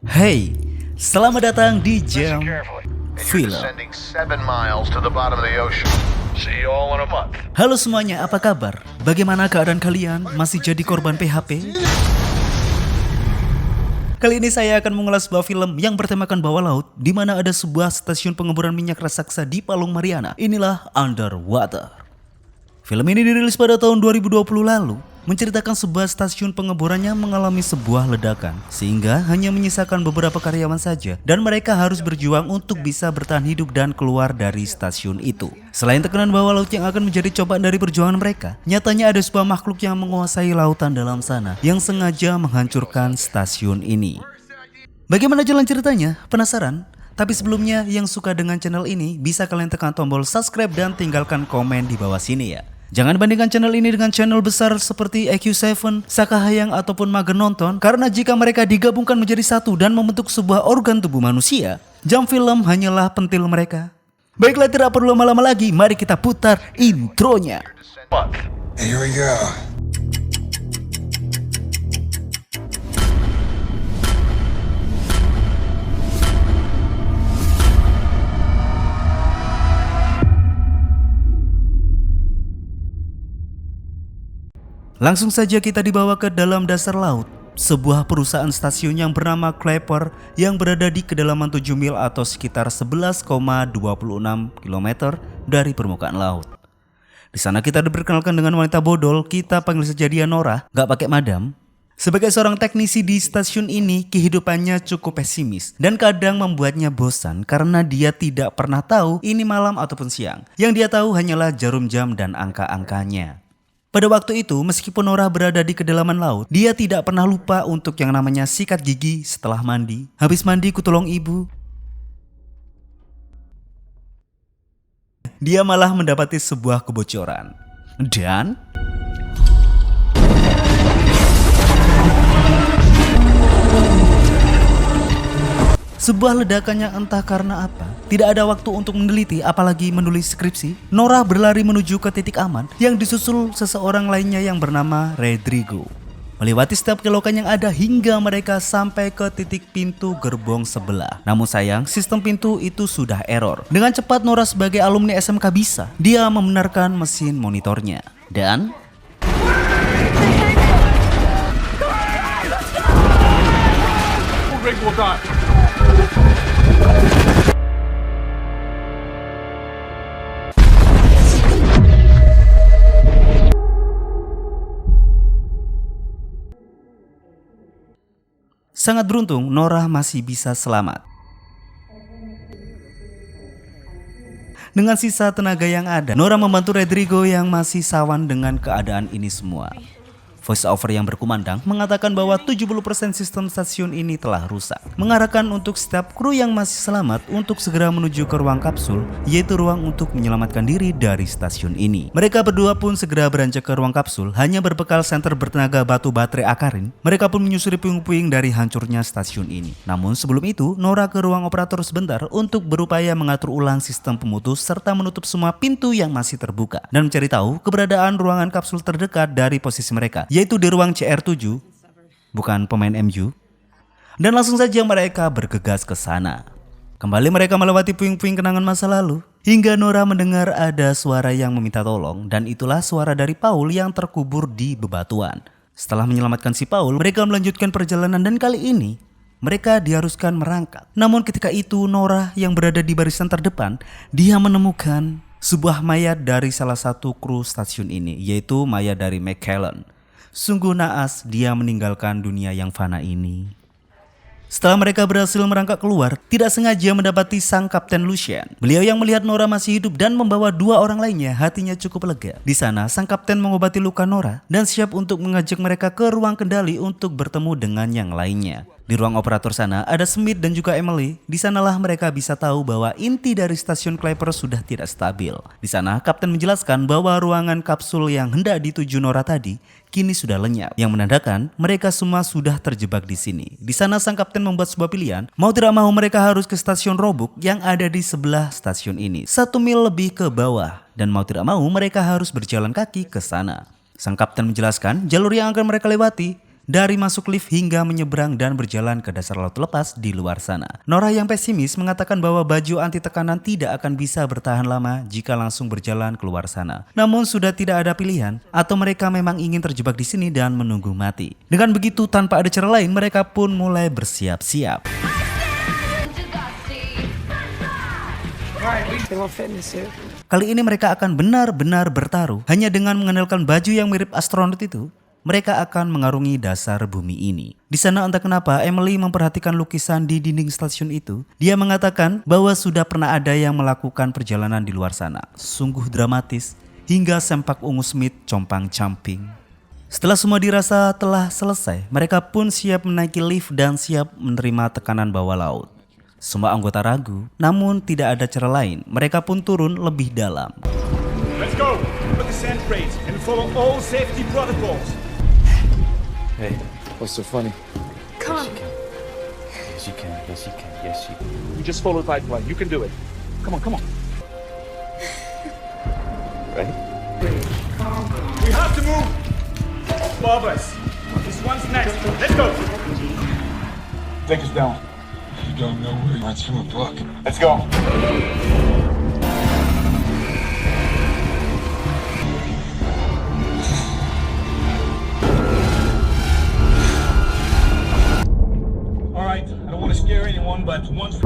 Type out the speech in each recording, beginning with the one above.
Hey, selamat datang di Jam Film. Halo semuanya, apa kabar? Bagaimana keadaan kalian? Masih jadi korban PHP? Kali ini saya akan mengulas sebuah film yang bertemakan bawah laut, di mana ada sebuah stasiun pengeboran minyak raksasa di Palung Mariana. Inilah Underwater. Film ini dirilis pada tahun 2020 lalu, menceritakan sebuah stasiun pengeborannya mengalami sebuah ledakan, sehingga hanya menyisakan beberapa karyawan saja, dan mereka harus berjuang untuk bisa bertahan hidup dan keluar dari stasiun itu. Selain tekanan bawah laut yang akan menjadi cobaan dari perjuangan mereka, nyatanya ada sebuah makhluk yang menguasai lautan dalam sana, yang sengaja menghancurkan stasiun ini. Bagaimana jalan ceritanya? Penasaran? Tapi sebelumnya, yang suka dengan channel ini, bisa kalian tekan tombol subscribe dan tinggalkan komen di bawah sini ya. Jangan bandingkan channel ini dengan channel besar seperti EQ7, Sakahayang ataupun Magen Nonton, karena jika mereka digabungkan menjadi satu dan membentuk sebuah organ tubuh manusia, Jam Film hanyalah pentil mereka. Baiklah, tidak perlu lama-lama lagi, mari kita putar intronya. Here we go. Langsung saja kita dibawa ke dalam dasar laut, sebuah perusahaan stasiun yang bernama Clapper yang berada di kedalaman 7 mil atau sekitar 11,26 km dari permukaan laut. Di sana kita diperkenalkan dengan wanita bodol, kita panggil saja dia Nora, gak pakai madam. Sebagai seorang teknisi di stasiun ini, kehidupannya cukup pesimis dan kadang membuatnya bosan karena dia tidak pernah tahu ini malam ataupun siang. Yang dia tahu hanyalah jarum jam dan angka-angkanya. Pada waktu itu, meskipun Nora berada di kedalaman laut, dia tidak pernah lupa untuk yang namanya sikat gigi setelah mandi. Habis mandi kutolong ibu. Dia malah mendapati sebuah kebocoran. Dan sebuah ledakan yang entah karena apa, tidak ada waktu untuk meneliti apalagi menulis skripsi. Nora berlari menuju ke titik aman yang disusul seseorang lainnya yang bernama Rodrigo. Melewati setiap kelokan yang ada hingga mereka sampai ke titik pintu gerbong sebelah. Namun sayang, sistem pintu itu sudah error. Dengan cepat Nora sebagai alumni SMK bisa. Dia membenarkan mesin monitornya. Dan sangat beruntung Nora masih bisa selamat. Dengan sisa tenaga yang ada, Nora membantu Rodrigo yang masih sawan dengan keadaan ini semua. Voice over yang berkumandang mengatakan bahwa 70% sistem stasiun ini telah rusak, mengarahkan untuk setiap kru yang masih selamat untuk segera menuju ke ruang kapsul, yaitu ruang untuk menyelamatkan diri dari stasiun ini. Mereka berdua pun segera beranjak ke ruang kapsul, hanya berbekal senter bertenaga batu baterai akarin. Mereka pun menyusuri puing-puing dari hancurnya stasiun ini. Namun sebelum itu, Nora ke ruang operator sebentar untuk berupaya mengatur ulang sistem pemutus serta menutup semua pintu yang masih terbuka dan mencari tahu keberadaan ruangan kapsul terdekat dari posisi mereka, yaitu di ruang CR7, bukan pemain MU. Dan langsung saja mereka bergegas ke sana. Kembali mereka melewati puing-puing kenangan masa lalu, hingga Nora mendengar ada suara yang meminta tolong, dan itulah suara dari Paul yang terkubur di bebatuan. Setelah menyelamatkan si Paul, mereka melanjutkan perjalanan dan kali ini mereka diharuskan merangkak. Namun ketika itu Nora yang berada di barisan terdepan, dia menemukan sebuah mayat dari salah satu kru stasiun ini, yaitu mayat dari McKellen. Sungguh naas dia meninggalkan dunia yang fana ini. Setelah mereka berhasil merangkak keluar, tidak sengaja mendapati sang Kapten Lucien. Beliau yang melihat Nora masih hidup dan membawa dua orang lainnya, hatinya cukup lega. Di sana, sang Kapten mengobati luka Nora dan siap untuk mengajak mereka ke ruang kendali untuk bertemu dengan yang lainnya. Di ruang operator sana ada Smith dan juga Emily. Di sanalah mereka bisa tahu bahwa inti dari stasiun Clapper sudah tidak stabil. Di sana Kapten menjelaskan bahwa ruangan kapsul yang hendak dituju Nora tadi kini sudah lenyap, yang menandakan mereka semua sudah terjebak di sini. Di sana sang Kapten membuat sebuah pilihan, mau tidak mau mereka harus ke stasiun Roebuck yang ada di sebelah stasiun ini, 1 mil lebih ke bawah, dan mau tidak mau mereka harus berjalan kaki ke sana. Sang Kapten menjelaskan jalur yang akan mereka lewati dari masuk lift hingga menyeberang dan berjalan ke dasar laut lepas di luar sana. Nora yang pesimis mengatakan bahwa baju anti tekanan tidak akan bisa bertahan lama jika langsung berjalan keluar sana. Namun sudah tidak ada pilihan, atau mereka memang ingin terjebak di sini dan menunggu mati. Dengan begitu tanpa ada cara lain, mereka pun mulai bersiap-siap. Kali ini mereka akan benar-benar bertaruh. Hanya dengan mengandalkan baju yang mirip astronot itu, mereka akan mengarungi dasar bumi ini. Di sana entah kenapa Emily memperhatikan lukisan di dinding stasiun itu. Dia mengatakan bahwa sudah pernah ada yang melakukan perjalanan di luar sana. Sungguh dramatis, hingga sempak ungu Smith compang-camping. Setelah semua dirasa telah selesai, mereka pun siap menaiki lift dan siap menerima tekanan bawah laut. Semua anggota ragu, namun tidak ada cara lain. Mereka pun turun lebih dalam. Let's go. Put the sand crates and follow all safety protocols. Hey, what's so funny? Come on. Yes, you can. Yes, you can. Yes, you can. You just follow the pipeline. You can do it. Come on, come on. Ready? We have to move. Barbers. This one's next. Let's go. Take us down. You don't know where it's from a book. Let's go. All right. I don't want to scare anyone, but once.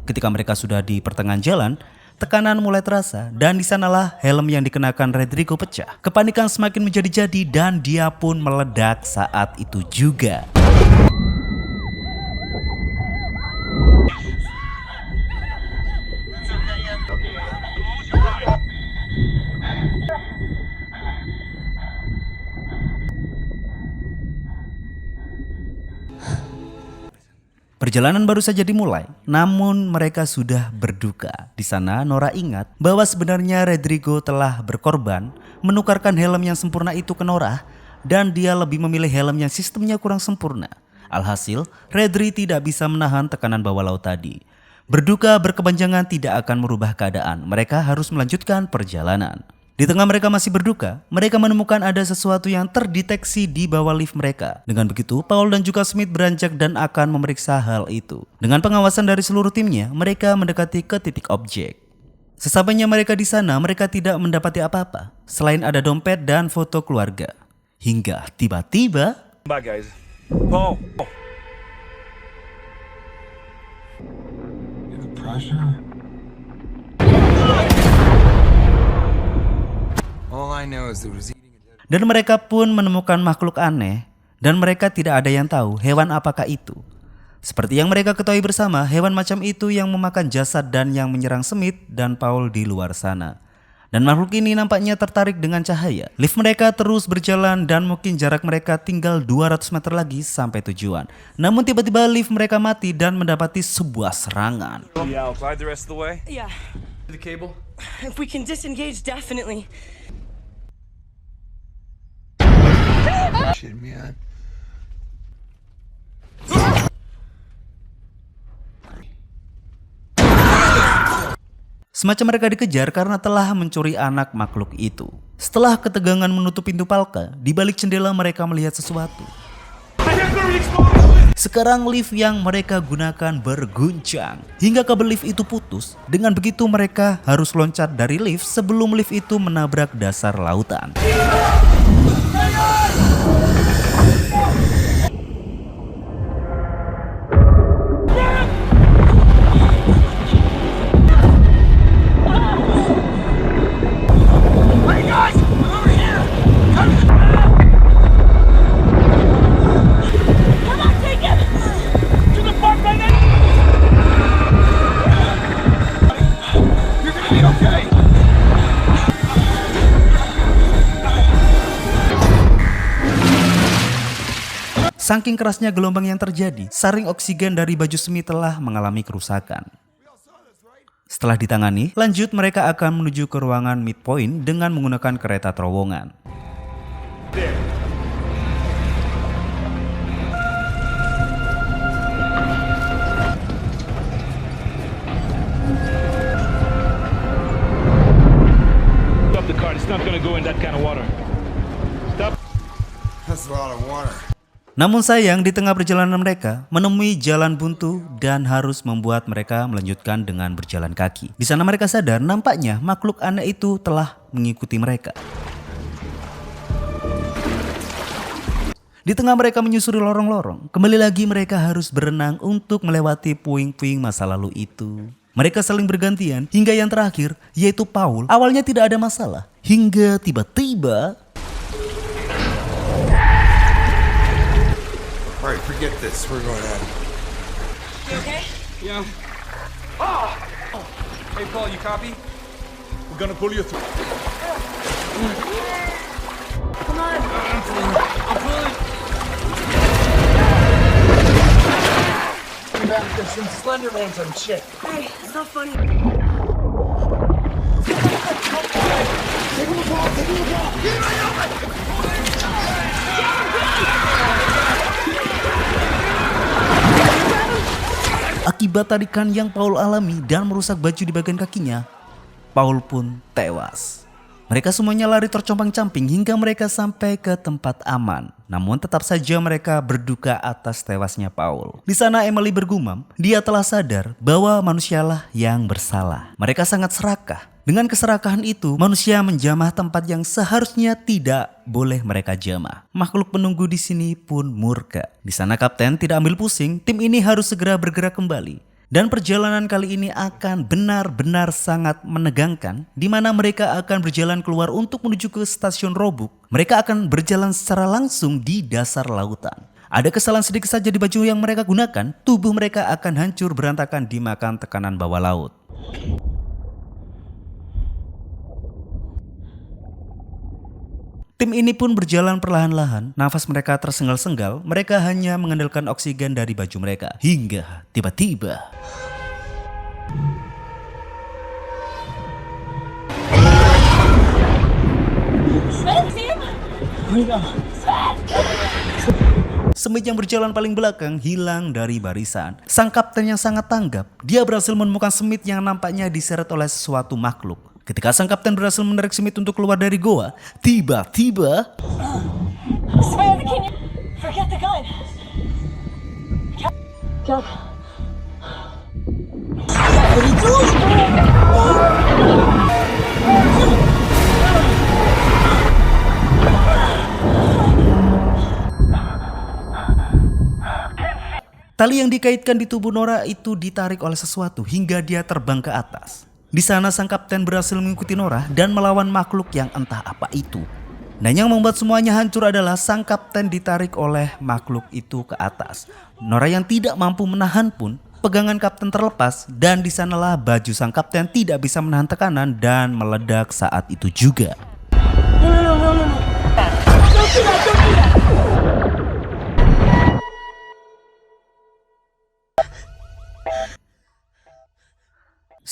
Ketika mereka sudah di pertengahan jalan, tekanan mulai terasa dan di sanalah helm yang dikenakan Rodrigo pecah. Kepanikan semakin menjadi-jadi dan dia pun meledak saat itu juga. Perjalanan baru saja dimulai, namun mereka sudah berduka. Di sana Nora ingat bahwa sebenarnya Rodrigo telah berkorban menukarkan helm yang sempurna itu ke Nora dan dia lebih memilih helm yang sistemnya kurang sempurna. Alhasil, Rodri tidak bisa menahan tekanan bawah laut tadi. Berduka berkepanjangan tidak akan merubah keadaan. Mereka harus melanjutkan perjalanan. Di tengah mereka masih berduka, mereka menemukan ada sesuatu yang terdeteksi di bawah lift mereka. Dengan begitu, Paul dan juga Smith beranjak dan akan memeriksa hal itu. Dengan pengawasan dari seluruh timnya, mereka mendekati ke titik objek. Sesampainya mereka di sana, mereka tidak mendapati apa-apa selain ada dompet dan foto keluarga. Hingga tiba-tiba, Bye, guys. Paul. The pressure. All I know is there was eating a dead. dan mereka pun menemukan makhluk aneh dan mereka tidak ada yang tahu hewan apakah itu. Seperti yang mereka ketahui bersama, hewan macam itu yang memakan jasad dan yang menyerang Smith dan Paul di luar sana. Dan makhluk ini nampaknya tertarik dengan cahaya. Lift mereka terus berjalan dan mungkin jarak mereka tinggal 200 meter lagi sampai tujuan. Namun tiba-tiba lift mereka mati dan mendapati sebuah serangan. Be outside the rest of the way. Yeah. The cable. If we can disengage, definitely. Shit, man. Semacam mereka dikejar karena telah mencuri anak makhluk itu. Setelah ketegangan menutup pintu palka, di balik jendela mereka melihat sesuatu. Sekarang lift yang mereka gunakan berguncang hingga kabel lift itu putus. Dengan begitu mereka harus loncat dari lift sebelum lift itu menabrak dasar lautan. Saking kerasnya gelombang yang terjadi, saring oksigen dari baju Smith telah mengalami kerusakan. Setelah ditangani, lanjut mereka akan menuju ke ruangan midpoint dengan menggunakan kereta terowongan. Stop the car. It's not gonna go in that kind of water. Stop. That's a lot of water. Namun sayang di tengah perjalanan mereka menemui jalan buntu dan harus membuat mereka melanjutkan dengan berjalan kaki. Di sana mereka sadar nampaknya makhluk aneh itu telah mengikuti mereka. Di tengah mereka menyusuri lorong-lorong, kembali lagi mereka harus berenang untuk melewati puing-puing masa lalu itu. Mereka saling bergantian hingga yang terakhir yaitu Paul. Awalnya tidak ada masalah hingga tiba-tiba Alright, forget this. We're going out. You okay? Yeah. Oh! Hey, Paul, you copy? We're gonna pull you through. Come on. I'm pulling. There's some slender man some shit. Hey, it's not funny. akibat tarikan yang Paul alami dan merusak baju di bagian kakinya, Paul pun tewas. Mereka semuanya lari tercompang-camping hingga mereka sampai ke tempat aman. Namun tetap saja mereka berduka atas tewasnya Paul. Di sana Emily bergumam, dia telah sadar bahwa manusialah yang bersalah. Mereka sangat serakah. Dengan keserakahan itu, manusia menjamah tempat yang seharusnya tidak boleh mereka jamah. Makhluk penunggu di sini pun murka. Di sana kapten tidak ambil pusing, tim ini harus segera bergerak kembali. Dan perjalanan kali ini akan benar-benar sangat menegangkan, di mana mereka akan berjalan keluar untuk menuju ke stasiun Roebuck. Mereka akan berjalan secara langsung di dasar lautan. Ada kesalahan sedikit saja di baju yang mereka gunakan, tubuh mereka akan hancur berantakan dimakan tekanan bawah laut. Tim ini pun berjalan perlahan-lahan, nafas mereka tersengal-sengal, mereka hanya mengandalkan oksigen dari baju mereka. Hingga tiba-tiba Smith yang berjalan paling belakang hilang dari barisan. Sang kapten yang sangat tanggap, dia berhasil menemukan Smith yang nampaknya diseret oleh sesuatu makhluk. Ketika sang kapten berhasil menarik Smith untuk keluar dari goa, tiba-tiba Samantha, can you forget the gun? Cal. What are you doing? tali yang dikaitkan di tubuh Nora itu ditarik oleh sesuatu hingga dia terbang ke atas. Di sana sang kapten berhasil mengikuti Nora dan melawan makhluk yang entah apa itu. Dan yang membuat semuanya hancur adalah sang kapten ditarik oleh makhluk itu ke atas. Nora yang tidak mampu menahan pun, pegangan kapten terlepas dan di sanalah baju sang kapten tidak bisa menahan tekanan dan meledak saat itu juga. No. Don't do that.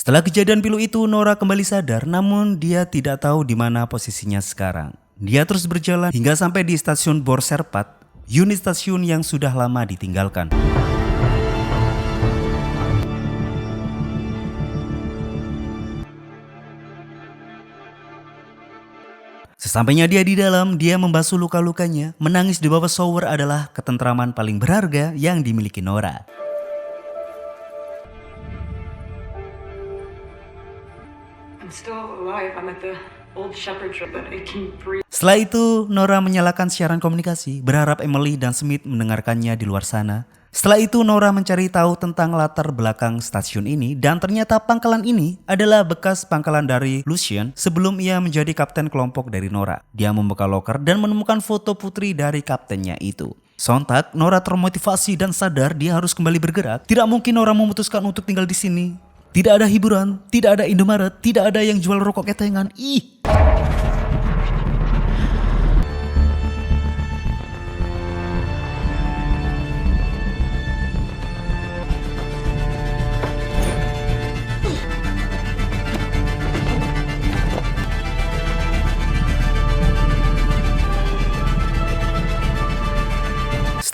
Setelah kejadian pilu itu, Nora kembali sadar, namun dia tidak tahu di mana posisinya sekarang. Dia terus berjalan hingga sampai di stasiun Borserpat, unit stasiun yang sudah lama ditinggalkan. Sesampainya dia di dalam, dia membasuh luka-lukanya. Menangis di bawah shower adalah ketentraman paling berharga yang dimiliki Nora. I'm still alive. I'm at the old shepherd trip, but I can breathe. Setelah itu, Nora menyalakan siaran komunikasi, berharap Emily dan Smith mendengarkannya di luar sana. Setelah itu, Nora mencari tahu tentang latar belakang stasiun ini, dan ternyata pangkalan ini adalah bekas pangkalan dari Lucien sebelum ia menjadi kapten kelompok dari Nora. Dia membuka loker dan menemukan foto putri dari kaptennya itu. Sontak, Nora termotivasi dan sadar dia harus kembali bergerak. Tidak mungkin Nora memutuskan untuk tinggal di sini. Tidak ada hiburan, tidak ada Indomaret, tidak ada yang jual rokok ketengan. Ih.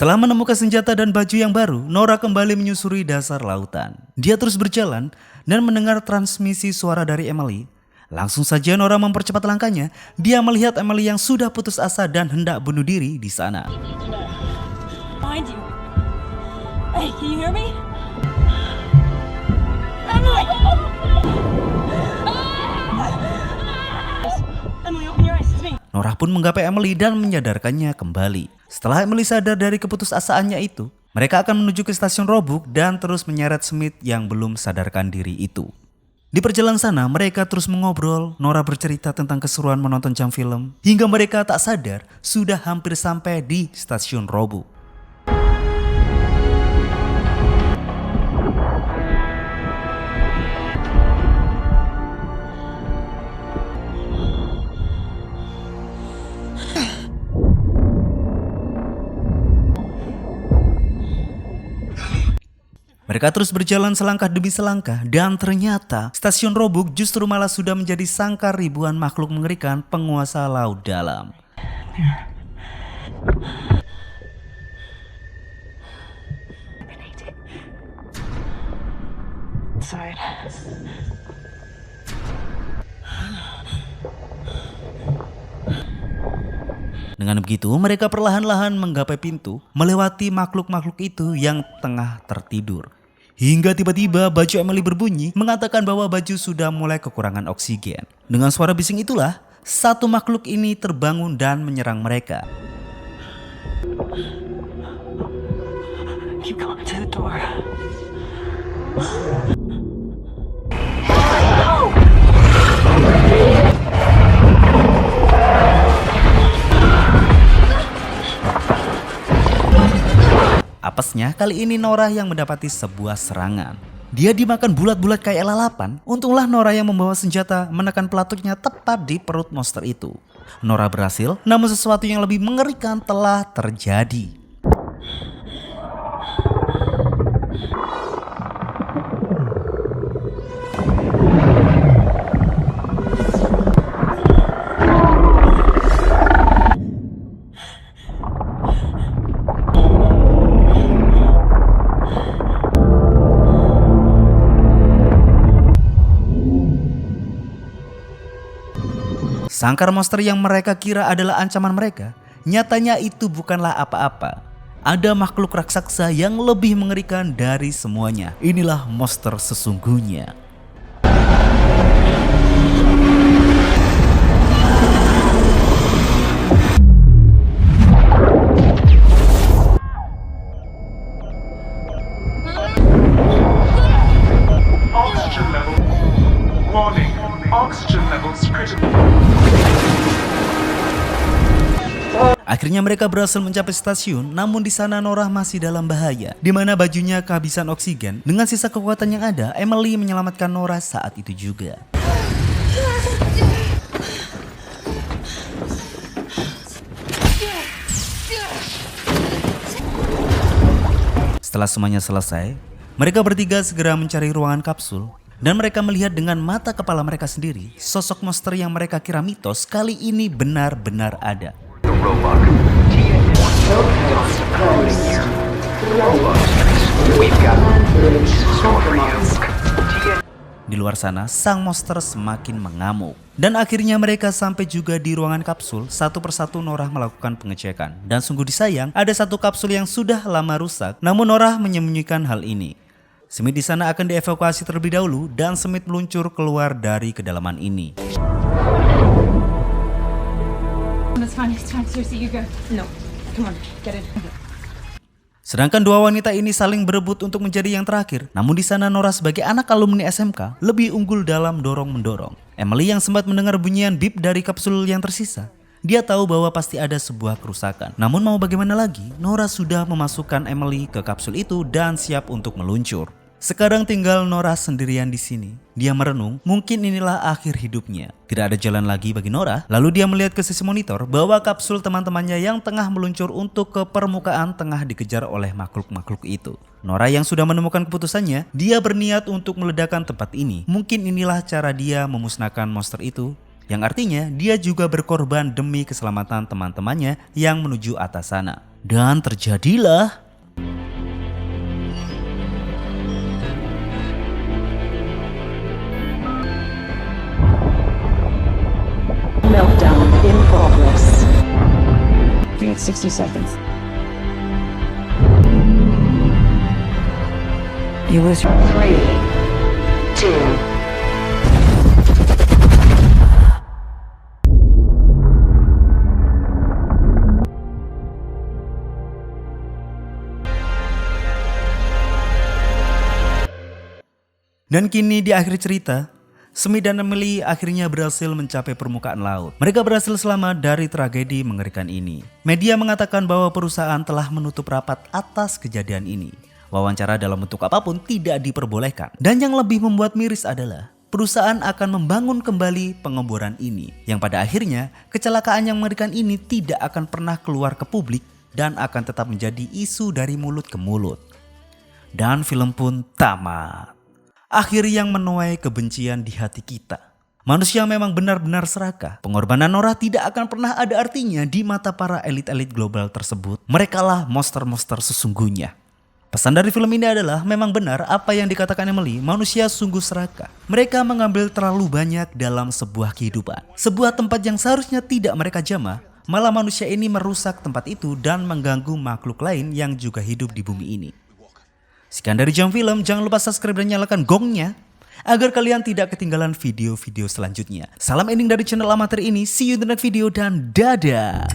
Setelah menemukan senjata dan baju yang baru, Nora kembali menyusuri dasar lautan. Dia terus berjalan dan mendengar transmisi suara dari Emily. Langsung saja Nora mempercepat langkahnya. Dia melihat Emily yang sudah putus asa dan hendak bunuh diri di sana. Hey, can you hear me? Emily! Emily, open your eyes. It's me. Nora pun menggapai Emily dan menyadarkannya kembali. Setelah Emily sadar dari keputusasaannya itu, mereka akan menuju ke stasiun Roebuck dan terus menyeret Smith yang belum sadarkan diri itu. Di perjalanan sana, mereka terus mengobrol. Nora bercerita tentang keseruan menonton jam film, hingga mereka tak sadar sudah hampir sampai di stasiun Roebuck. Mereka terus berjalan selangkah demi selangkah dan ternyata stasiun Roebuck justru malah sudah menjadi sangkar ribuan makhluk mengerikan penguasa laut dalam. Inside. Dengan begitu, mereka perlahan-lahan menggapai pintu, melewati makhluk-makhluk itu yang tengah tertidur. Hingga tiba-tiba baju Emily berbunyi mengatakan bahwa baju sudah mulai kekurangan oksigen. Dengan suara bising itulah, satu makhluk ini terbangun dan menyerang mereka. Keep going to the door. Apesnya, kali ini Nora yang mendapati sebuah serangan. Dia dimakan bulat-bulat kayak lalapan. Untunglah Nora yang membawa senjata menekan pelatuknya tepat di perut monster itu. Nora berhasil, namun sesuatu yang lebih mengerikan telah terjadi. Sangkar monster yang mereka kira adalah ancaman mereka, nyatanya itu bukanlah apa-apa. Ada makhluk raksasa yang lebih mengerikan dari semuanya. Inilah monster sesungguhnya. Oxygen level. Warning. Oxygen levels critical. Akhirnya mereka berhasil mencapai stasiun, namun di sana Nora masih dalam bahaya, di mana bajunya kehabisan oksigen. Dengan sisa kekuatan yang ada, Emily menyelamatkan Nora saat itu juga. Setelah semuanya selesai, mereka bertiga segera mencari ruangan kapsul. Dan mereka melihat dengan mata kepala mereka sendiri, sosok monster yang mereka kira mitos kali ini benar-benar ada. Di luar sana, sang monster semakin mengamuk. Dan akhirnya mereka sampai juga di ruangan kapsul. Satu persatu Nora melakukan pengecekan. Dan sungguh disayang, ada satu kapsul yang sudah lama rusak. Namun Nora menyembunyikan hal ini. Smith di sana akan dievakuasi terlebih dahulu dan Smith meluncur keluar dari kedalaman ini. It's fine. Seriously, you go. No. Come on, get in. Sedangkan dua wanita ini saling berebut untuk menjadi yang terakhir. Namun di sana Nora sebagai anak alumni SMK lebih unggul dalam dorong-mendorong. Emily yang sempat mendengar bunyian bip dari kapsul yang tersisa. Dia tahu bahwa pasti ada sebuah kerusakan. Namun mau bagaimana lagi, Nora sudah memasukkan Emily ke kapsul itu dan siap untuk meluncur. Sekarang tinggal Nora sendirian di sini. Dia merenung, mungkin inilah akhir hidupnya. Tidak ada jalan lagi bagi Nora. Lalu dia melihat ke sisi monitor bahwa kapsul teman-temannya yang tengah meluncur untuk ke permukaan tengah dikejar oleh makhluk-makhluk itu. Nora yang sudah menemukan keputusannya, dia berniat untuk meledakkan tempat ini. Mungkin inilah cara dia memusnahkan monster itu. Yang artinya dia juga berkorban demi keselamatan teman-temannya yang menuju atas sana. Dan terjadilah. Meltdown in progress. We have 60 seconds. You lose 3, 2. Dan kini di akhir cerita, Smith dan Emily akhirnya berhasil mencapai permukaan laut. Mereka berhasil selamat dari tragedi mengerikan ini. Media mengatakan bahwa perusahaan telah menutup rapat atas kejadian ini. Wawancara dalam bentuk apapun tidak diperbolehkan. Dan yang lebih membuat miris adalah perusahaan akan membangun kembali pengeboran ini. Yang pada akhirnya kecelakaan yang mengerikan ini tidak akan pernah keluar ke publik dan akan tetap menjadi isu dari mulut ke mulut. Dan film pun tamat. Akhir yang menuai kebencian di hati kita. Manusia memang benar-benar serakah. Pengorbanan Nora tidak akan pernah ada artinya di mata para elit-elit global tersebut. Merekalah monster-monster sesungguhnya. Pesan dari film ini adalah memang benar apa yang dikatakan Emily, manusia sungguh serakah. Mereka mengambil terlalu banyak dalam sebuah kehidupan. Sebuah tempat yang seharusnya tidak mereka jamah, malah manusia ini merusak tempat itu dan mengganggu makhluk lain yang juga hidup di bumi ini. Sekian dari Jam Film, jangan lupa subscribe dan nyalakan gongnya agar kalian tidak ketinggalan video-video selanjutnya. Salam ending dari channel amatir ini, see you in the next video dan dadah!